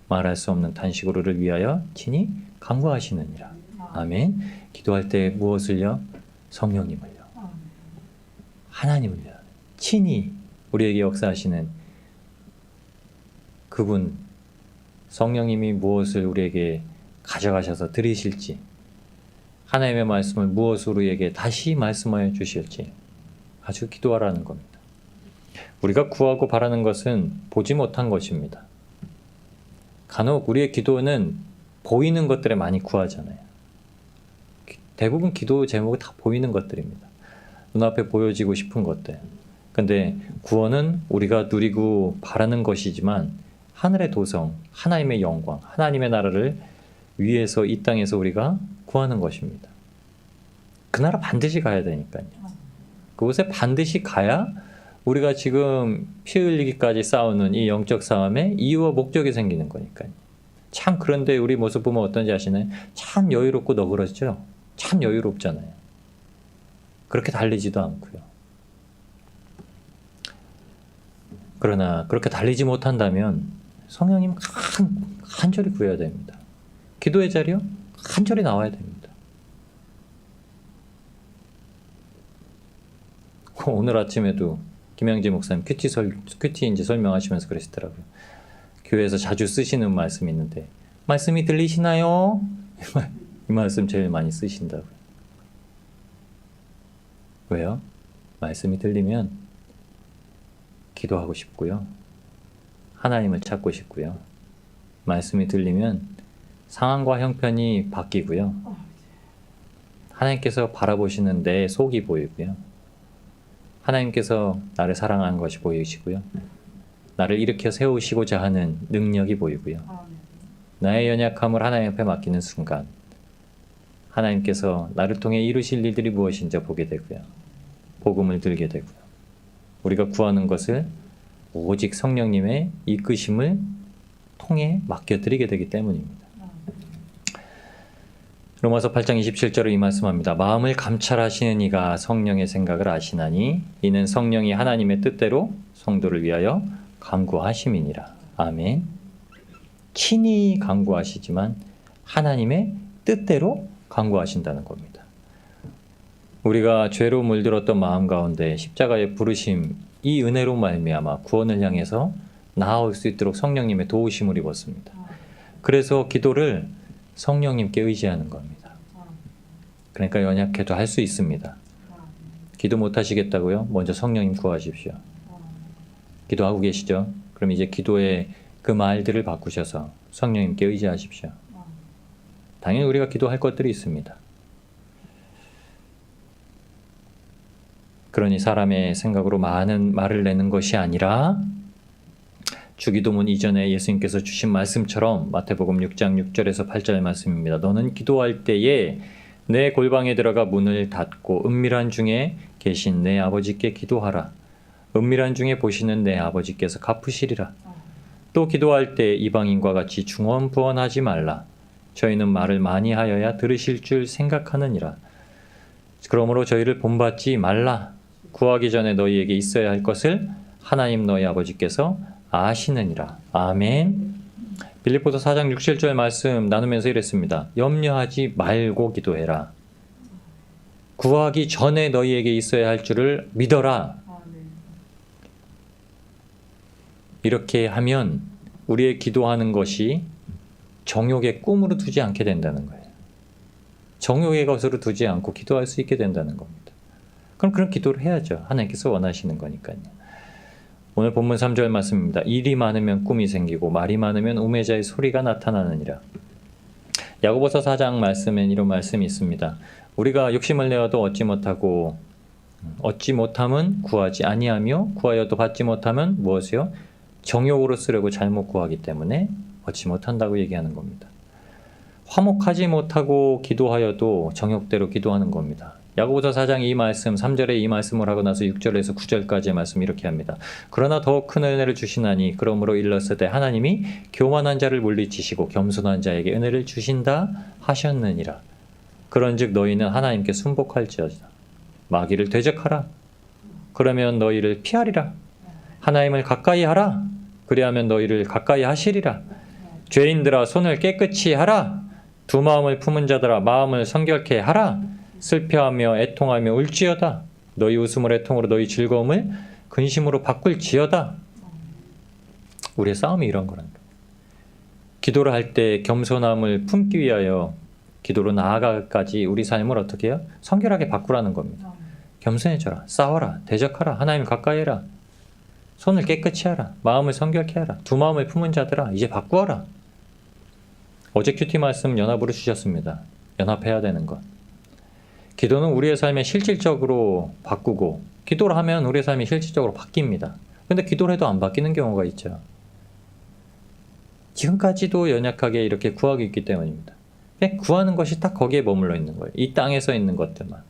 말할 수 없는 탄식으로를 위하여 친히 간구하시느니라. 아멘. 기도할 때 무엇을요? 성령님을요. 하나님을요. 친히 우리에게 역사하시는 그분 성령님이 무엇을 우리에게 가져가셔서 들으실지, 하나님의 말씀을 무엇으로 우리에게 다시 말씀하여 주실지 아주 기도하라는 겁니다. 우리가 구하고 바라는 것은 보지 못한 것입니다. 간혹 우리의 기도는 보이는 것들에 많이 구하잖아요. 대부분 기도 제목은 다 보이는 것들입니다. 눈앞에 보여지고 싶은 것들. 근데 구원은 우리가 누리고 바라는 것이지만 하늘의 도성, 하나님의 영광, 하나님의 나라를 위해서 이 땅에서 우리가 구하는 것입니다. 그 나라 반드시 가야 되니까요. 그곳에 반드시 가야 우리가 지금 피 흘리기까지 싸우는 이 영적 싸움에 이유와 목적이 생기는 거니까요. 참 그런데 우리 모습 보면 어떤지 아시나요? 참 여유롭고 너그러죠? 참 여유롭잖아요. 그렇게 달리지도 않고요. 그러나 그렇게 달리지 못한다면 성령님 간절히 구해야 됩니다. 기도의 자리요? 간절히 나와야 됩니다. 오늘 아침에도 김양재 목사님 큐티 이제 설명하시면서 그러시더라고요. 교회에서 자주 쓰시는 말씀이 있는데 말씀이 들리시나요? 이 말씀 제일 많이 쓰신다고요. 왜요? 말씀이 들리면 기도하고 싶고요. 하나님을 찾고 싶고요. 말씀이 들리면 상황과 형편이 바뀌고요. 하나님께서 바라보시는 내 속이 보이고요. 하나님께서 나를 사랑하는 것이 보이시고요. 나를 일으켜 세우시고자 하는 능력이 보이고요. 나의 연약함을 하나님 앞에 맡기는 순간 하나님께서 나를 통해 이루실 일들이 무엇인지 보게 되고요. 복음을 들게 되고요. 우리가 구하는 것을 오직 성령님의 이끄심을 통해 맡겨드리게 되기 때문입니다. 로마서 8장 27절에 이 말씀합니다. 마음을 감찰하시는 이가 성령의 생각을 아시나니 이는 성령이 하나님의 뜻대로 성도를 위하여 간구하심이니라. 아멘. 친히 간구하시지만 하나님의 뜻대로 간구하신다는 겁니다. 우리가 죄로 물들었던 마음 가운데 십자가의 부르심, 이 은혜로 말미암아 구원을 향해서 나아올 수 있도록 성령님의 도우심을 입었습니다. 그래서 기도를 성령님께 의지하는 겁니다. 그러니까 연약해도 할 수 있습니다. 기도 못 하시겠다고요? 먼저 성령님 구하십시오. 기도하고 계시죠? 그럼 이제 기도의 그 말들을 바꾸셔서 성령님께 의지하십시오. 당연히 우리가 기도할 것들이 있습니다. 그러니 사람의 생각으로 많은 말을 내는 것이 아니라 주기도문 이전에 예수님께서 주신 말씀처럼 마태복음 6장 6절에서 8절 말씀입니다. 너는 기도할 때에 내 골방에 들어가 문을 닫고 은밀한 중에 계신 내 아버지께 기도하라. 은밀한 중에 보시는 내 아버지께서 갚으시리라. 또 기도할 때 이방인과 같이 중언부언하지 말라. 저희는 말을 많이 하여야 들으실 줄 생각하느니라. 그러므로 저희를 본받지 말라. 구하기 전에 너희에게 있어야 할 것을 하나님 너희 아버지께서 아시느니라. 아멘. 빌립보서 4장 6, 7절 말씀 나누면서 이랬습니다. 염려하지 말고 기도해라. 구하기 전에 너희에게 있어야 할 줄을 믿어라. 이렇게 하면 우리의 기도하는 것이 정욕의 꿈으로 두지 않게 된다는 거예요. 정욕의 것으로 두지 않고 기도할 수 있게 된다는 겁니다. 그럼 그런 기도를 해야죠. 하나님께서 원하시는 거니까요. 오늘 본문 3절 말씀입니다. 일이 많으면 꿈이 생기고 말이 많으면 우매자의 소리가 나타나느니라. 야고보서 4장 말씀엔 이런 말씀이 있습니다. 우리가 욕심을 내어도 얻지 못하고 얻지 못함은 구하지 아니하며 구하여도 받지 못하면 무엇이요? 정욕으로 쓰려고 잘못 구하기 때문에 얻지 못한다고 얘기하는 겁니다. 화목하지 못하고 기도하여도 정욕대로 기도하는 겁니다. 야고보서 4장 이 말씀 3절에 이 말씀을 하고 나서 6절에서 9절까지의 말씀 이렇게 합니다. 그러나 더욱 큰 은혜를 주시나니 그러므로 일렀을 때 하나님이 교만한 자를 물리치시고 겸손한 자에게 은혜를 주신다 하셨느니라. 그런즉 너희는 하나님께 순복할지어다. 마귀를 대적하라. 그러면 너희를 피하리라. 하나님을 가까이 하라. 그리하면 너희를 가까이 하시리라. 죄인들아 손을 깨끗이 하라. 두 마음을 품은 자들아 마음을 성결케 하라. 슬퍼하며 애통하며 울지어다. 너희 웃음을 애통으로 너희 즐거움을 근심으로 바꿀지어다. 우리의 싸움이 이런 거란 거예요. 기도를 할 때 겸손함을 품기 위하여 기도로 나아가까지 우리 삶을 어떻게 해요? 성결하게 바꾸라는 겁니다. 겸손해져라. 싸워라. 대적하라. 하나님 가까이 해라. 손을 깨끗이 하라. 마음을 성결케 하라. 두 마음을 품은 자들아 이제 바꾸어라. 어제 큐티 말씀 연합으로 주셨습니다. 연합해야 되는 것. 기도는 우리의 삶에 실질적으로 바꾸고 기도를 하면 우리의 삶이 실질적으로 바뀝니다. 근데 기도를 해도 안 바뀌는 경우가 있죠. 지금까지도 연약하게 이렇게 구하고 있기 때문입니다. 그냥 구하는 것이 딱 거기에 머물러 있는 거예요. 이 땅에 서 있는 것들만.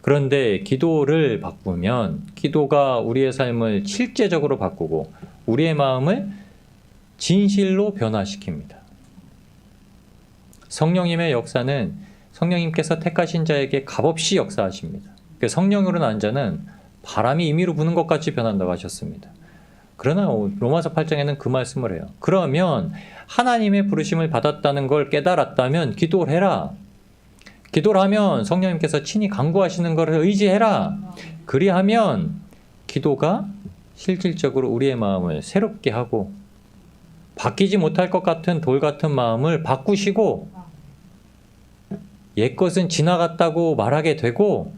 그런데 기도를 바꾸면 기도가 우리의 삶을 실제적으로 바꾸고 우리의 마음을 진실로 변화시킵니다. 성령님의 역사는 성령님께서 택하신 자에게 값없이 역사하십니다. 성령으로 난 자는 바람이 임의로 부는 것 같이 변한다고 하셨습니다. 그러나 로마서 8장에는 그 말씀을 해요. 그러면 하나님의 부르심을 받았다는 걸 깨달았다면 기도를 해라. 기도를 하면 성령님께서 친히 간구하시는 것을 의지해라. 그리하면 기도가 실질적으로 우리의 마음을 새롭게 하고 바뀌지 못할 것 같은 돌 같은 마음을 바꾸시고 옛것은 지나갔다고 말하게 되고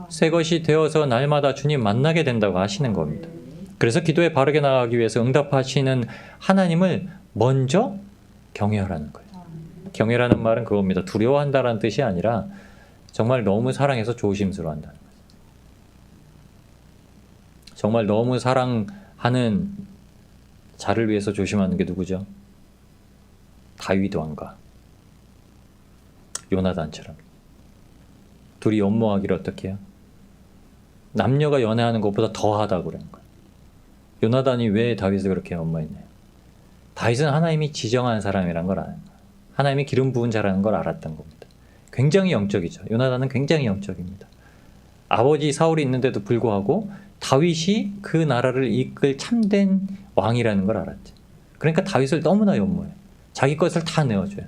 새 것이 되어서 날마다 주님 만나게 된다고 하시는 겁니다. 그래서 기도에 바르게 나아가기 위해서 응답하시는 하나님을 먼저 경외하라는 거예요. 경외라는 말은 그겁니다. 두려워한다라는 뜻이 아니라 정말 너무 사랑해서 조심스러워한다는 거예요. 정말 너무 사랑하는 자를 위해서 조심하는 게 누구죠? 다윗 왕과 요나단처럼 둘이 연모하기를 어떻게 해요? 남녀가 연애하는 것보다 더하다고 그러는 거예요. 요나단이 왜 다윗을 그렇게 연모했나요? 다윗은 하나님이 지정한 사람이란 걸 아는 거예요. 하나님이 기름 부은 자라는 걸 알았던 겁니다. 굉장히 영적이죠. 요나단은 굉장히 영적입니다. 아버지 사울이 있는데도 불구하고 다윗이 그 나라를 이끌 참된 왕이라는 걸 알았죠. 그러니까 다윗을 너무나 연모해요. 자기 것을 다 내어줘요.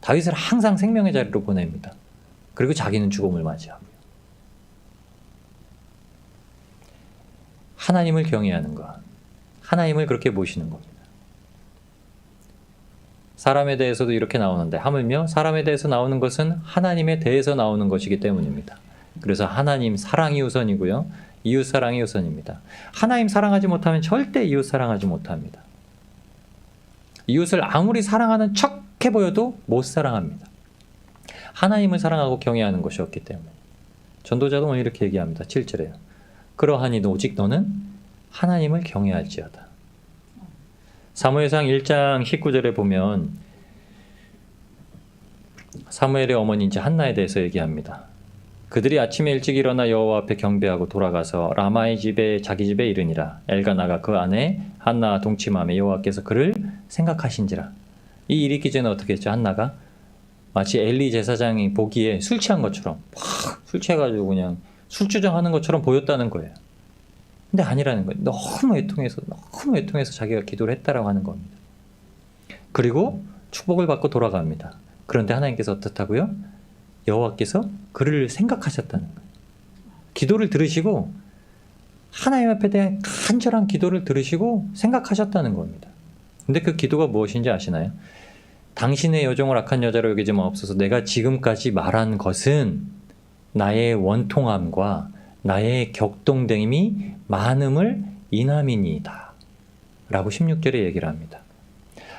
다윗을 항상 생명의 자리로 보냅니다. 그리고 자기는 죽음을 맞이하고요. 하나님을 경외하는 것, 하나님을 그렇게 모시는 겁니다. 사람에 대해서도 이렇게 나오는데 하물며 사람에 대해서 나오는 것은 하나님에 대해서 나오는 것이기 때문입니다. 그래서 하나님 사랑이 우선이고요. 이웃 사랑이 우선입니다. 하나님 사랑하지 못하면 절대 이웃 사랑하지 못합니다. 이웃을 아무리 사랑하는 척 해 보여도 못 사랑합니다. 하나님을 사랑하고 경외하는 것이 없기 때문에. 전도자도 오늘 이렇게 얘기합니다. 7절에요. 그러하니 오직 너는 하나님을 경외할지어다. 사무엘상 1장 19절에 보면 사무엘의 어머니 이제 한나에 대해서 얘기합니다. 그들이 아침에 일찍 일어나 여호와 앞에 경배하고 돌아가서 라마의 집에 자기 집에 이르니라. 엘가나가 그 아내 한나 동침하며 여호와께서 그를 생각하신지라. 이 일이 있기 전에 어떻게 했죠? 한나가 마치 엘리 제사장이 보기에 술 취한 것처럼 팍 술 취해가지고 그냥 술주정하는 것처럼 보였다는 거예요. 근데 아니라는 거예요. 너무 애통해서 자기가 기도를 했다라고 하는 겁니다. 그리고 축복을 받고 돌아갑니다. 그런데 하나님께서 어떻다고요? 여호와께서 그를 생각하셨다는 거예요. 기도를 들으시고 하나님 앞에 대한 간절한 기도를 들으시고 생각하셨다는 겁니다. 근데 그 기도가 무엇인지 아시나요? 당신의 여종을 악한 여자로 여기지 마옵소서. 내가 지금까지 말한 것은 나의 원통함과 나의 격동됨이 많음을 인함이니이다 라고 16절에 얘기를 합니다.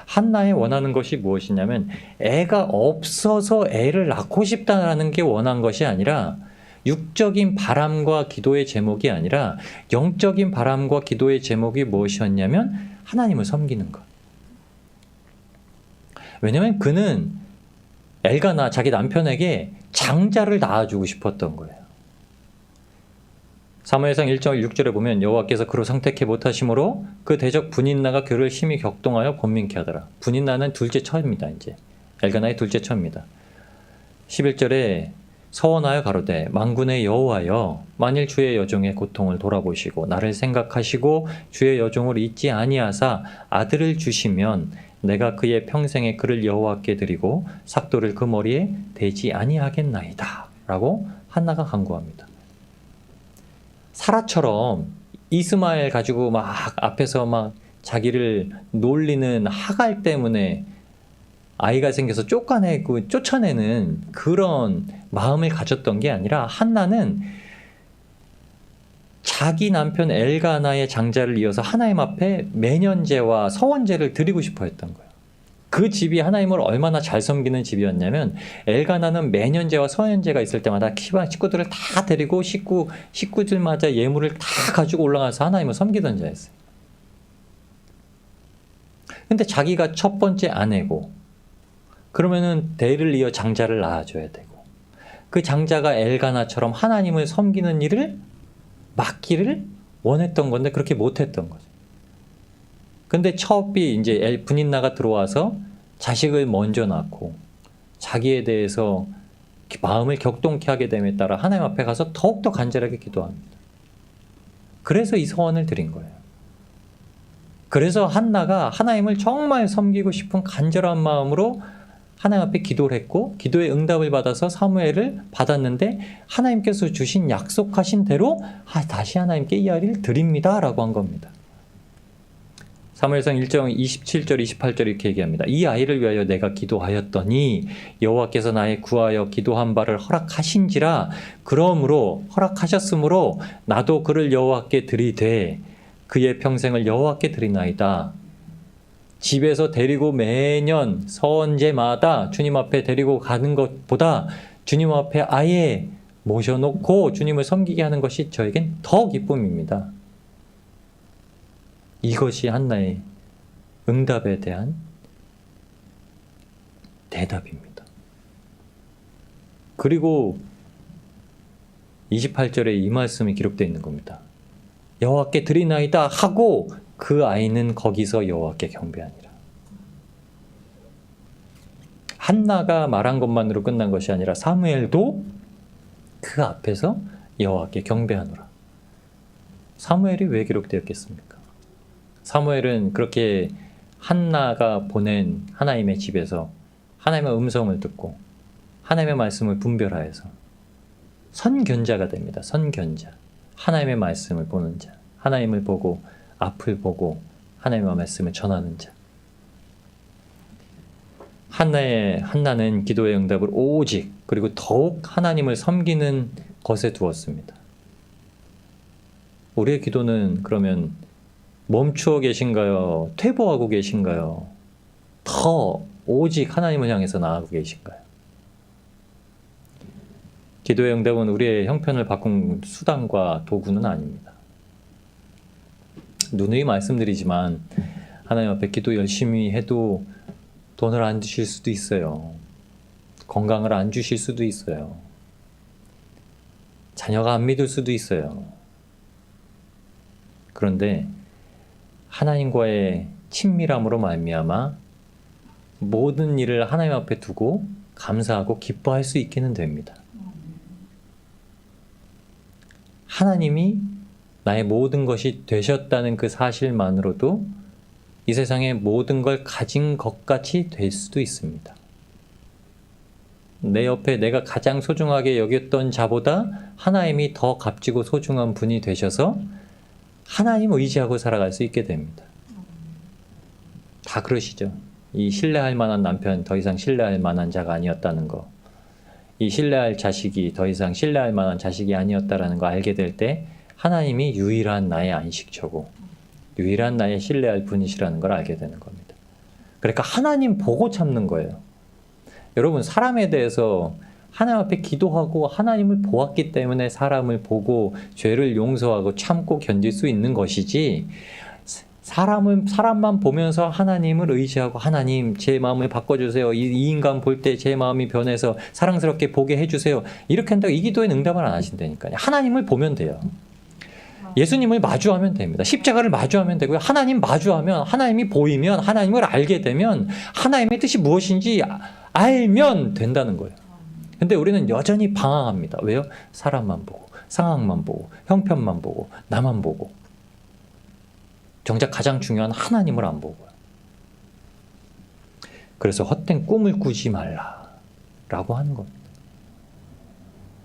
한나의 원하는 것이 무엇이냐면 애가 없어서 애를 낳고 싶다라는 게 원한 것이 아니라 육적인 바람과 기도의 제목이 아니라 영적인 바람과 기도의 제목이 무엇이었냐면 하나님을 섬기는 것. 왜냐하면 그는 엘가나 자기 남편에게 장자를 낳아주고 싶었던 거예요. 사무엘상 1장 6절에 보면 여호와께서 그로 선택해 못하심으로 그 대적 분인나가 그를 심히 격동하여 권민케 하더라. 분인나는 둘째 처입니다. 이제 엘가나의 둘째 처입니다. 11절에 서원하여 가로되 만군의 여호와여 만일 주의 여종의 고통을 돌아보시고 나를 생각하시고 주의 여종을 잊지 아니하사 아들을 주시면 내가 그의 평생에 그를 여호와께 드리고 삭도를 그 머리에 대지 아니하겠나이다 라고 한나가 간구합니다. 사라처럼 이스마엘 가지고 막 앞에서 막 자기를 놀리는 하갈 때문에 아이가 생겨서 쫓아내고 쫓아내는 그런 마음을 가졌던 게 아니라 한나는 자기 남편 엘가나의 장자를 이어서 하나님 앞에 매년제와 서원제를 드리고 싶어 했던 거예요. 그 집이 하나님을 얼마나 잘 섬기는 집이었냐면 엘가나는 매년제와 서원제가 있을 때마다 식구들을 다 데리고 식구들마다 예물을 다 가지고 올라가서 하나님을 섬기던 자였어요. 근데 자기가 첫 번째 아내고 그러면은 대를 이어 장자를 낳아줘야 되고 그 장자가 엘가나처럼 하나님을 섬기는 일을 맡기를 원했던 건데 그렇게 못했던 거죠. 근데 첩이 이제 분인나가 들어와서 자식을 먼저 낳고 자기에 대해서 마음을 격동케 하게 됨에 따라 하나님 앞에 가서 더욱더 간절하게 기도합니다. 그래서 이 소원을 드린 거예요. 그래서 한나가 하나님을 정말 섬기고 싶은 간절한 마음으로 하나님 앞에 기도를 했고 기도의 응답을 받아서 사무엘을 받았는데 하나님께서 주신 약속하신 대로 다시 하나님께 이 아이를 드립니다 라고 한 겁니다. 사무엘상 1장 27절 28절 이렇게 얘기합니다. 이 아이를 위하여 내가 기도하였더니 여호와께서 나의 구하여 기도한 바를 허락하신지라 그러므로 허락하셨으므로 나도 그를 여호와께 드리되 그의 평생을 여호와께 드리나이다. 집에서 데리고 매년 서원제마다 주님 앞에 데리고 가는 것보다 주님 앞에 아예 모셔놓고 주님을 섬기게 하는 것이 저에겐 더 기쁨입니다. 이것이 한나의 응답에 대한 대답입니다. 그리고 28절에 이 말씀이 기록되어 있는 겁니다. 여호와께 드리나이다 하고 그 아이는 거기서 여호와께 경배하니라. 한나가 말한 것만으로 끝난 것이 아니라 사무엘도 그 앞에서 여호와께 경배하노라. 사무엘이 왜 기록되었겠습니까? 사무엘은 그렇게 한나가 보낸 하나님의 집에서 하나님의 음성을 듣고 하나님의 말씀을 분별하여서 선견자가 됩니다. 선견자. 하나님의 말씀을 보는 자. 하나님을 보고 앞을 보고 하나님의 말씀을 전하는 자. 한나는 기도의 응답을 오직 그리고 더욱 하나님을 섬기는 것에 두었습니다. 우리의 기도는 그러면 멈추어 계신가요? 퇴보하고 계신가요? 더 오직 하나님을 향해서 나아가고 계신가요? 기도의 응답은 우리의 형편을 바꾼 수단과 도구는 아닙니다. 누누이 말씀드리지만 하나님 앞에 기도 열심히 해도 돈을 안 주실 수도 있어요. 건강을 안 주실 수도 있어요. 자녀가 안 믿을 수도 있어요. 그런데 하나님과의 친밀함으로 말미암아 모든 일을 하나님 앞에 두고 감사하고 기뻐할 수 있기는 됩니다. 하나님이 나의 모든 것이 되셨다는 그 사실만으로도 이 세상의 모든 걸 가진 것 같이 될 수도 있습니다. 내 옆에 내가 가장 소중하게 여겼던 자보다 하나님이 더 값지고 소중한 분이 되셔서 하나님 의지하고 살아갈 수 있게 됩니다. 다 그러시죠. 이 신뢰할 만한 남편 더 이상 신뢰할 만한 자가 아니었다는 거, 이 신뢰할 자식이 더 이상 신뢰할 만한 자식이 아니었다라는 거 알게 될 때 하나님이 유일한 나의 안식처고 유일한 나의 신뢰할 분이시라는 걸 알게 되는 겁니다. 그러니까 하나님 보고 참는 거예요. 여러분, 사람에 대해서 하나님 앞에 기도하고 하나님을 보았기 때문에 사람을 보고 죄를 용서하고 참고 견딜 수 있는 것이지, 사람만 보면서 하나님을 의지하고 하나님 제 마음을 바꿔주세요, 이 인간 볼 때 제 마음이 변해서 사랑스럽게 보게 해주세요, 이렇게 한다고 이 기도에 응답을 안 하신다니까요. 하나님을 보면 돼요. 예수님을 마주하면 됩니다. 십자가를 마주하면 되고요. 하나님 마주하면, 하나님이 보이면, 하나님을 알게 되면, 하나님의 뜻이 무엇인지 알면 된다는 거예요. 근데 우리는 여전히 방황합니다. 왜요? 사람만 보고, 상황만 보고, 형편만 보고, 나만 보고. 정작 가장 중요한 하나님을 안 보고요. 그래서 헛된 꿈을 꾸지 말라라고 하는 겁니다.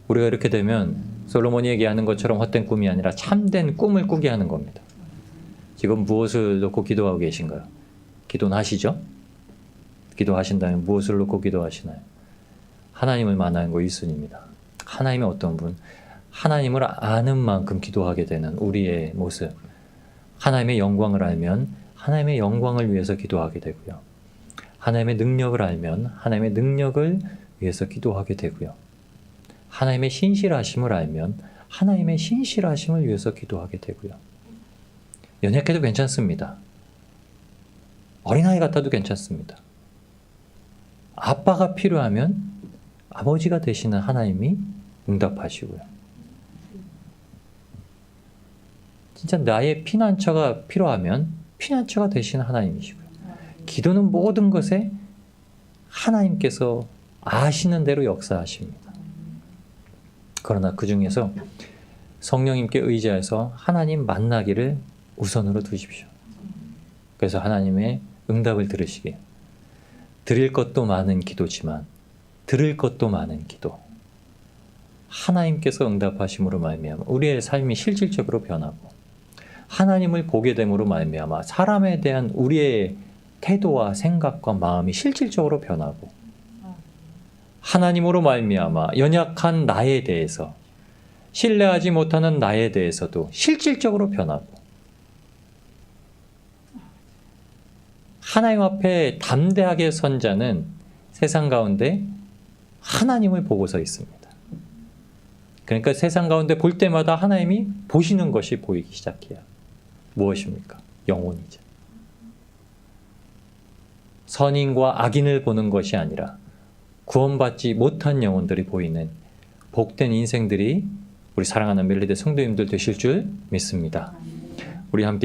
우리가 이렇게 되면 솔로몬이 얘기하는 것처럼 헛된 꿈이 아니라 참된 꿈을 꾸게 하는 겁니다. 지금 무엇을 놓고 기도하고 계신가요? 기도는 하시죠? 기도하신다면 무엇을 놓고 기도하시나요? 하나님을 만나는 거 1순위입니다. 하나님의 어떤 분, 하나님을 아는 만큼 기도하게 되는 우리의 모습. 하나님의 영광을 알면 하나님의 영광을 위해서 기도하게 되고요. 하나님의 능력을 알면 하나님의 능력을 위해서 기도하게 되고요. 하나님의 신실하심을 알면 하나님의 신실하심을 위해서 기도하게 되고요. 연약해도 괜찮습니다. 어린아이 같아도 괜찮습니다. 아빠가 필요하면 아버지가 되시는 하나님이 응답하시고요. 진짜 나의 피난처가 필요하면 피난처가 되시는 하나님이시고요. 기도는 모든 것에 하나님께서 아시는 대로 역사하십니다. 그러나 그 중에서 성령님께 의지해서 하나님 만나기를 우선으로 두십시오. 그래서 하나님의 응답을 들으시게. 드릴 것도 많은 기도지만 들을 것도 많은 기도. 하나님께서 응답하심으로 말미암아 우리의 삶이 실질적으로 변하고 하나님을 보게 됨으로 말미암아 사람에 대한 우리의 태도와 생각과 마음이 실질적으로 변하고 하나님으로 말미암아 연약한 나에 대해서 신뢰하지 못하는 나에 대해서도 실질적으로 변하고 하나님 앞에 담대하게 선 자는 세상 가운데 하나님을 보고서 있습니다. 그러니까 세상 가운데 볼 때마다 하나님이 보시는 것이 보이기 시작해요. 무엇입니까? 영혼이죠. 선인과 악인을 보는 것이 아니라 구원받지 못한 영혼들이 보이는 복된 인생들이 우리 사랑하는 멜리데 성도님들 되실 줄 믿습니다. 우리 함께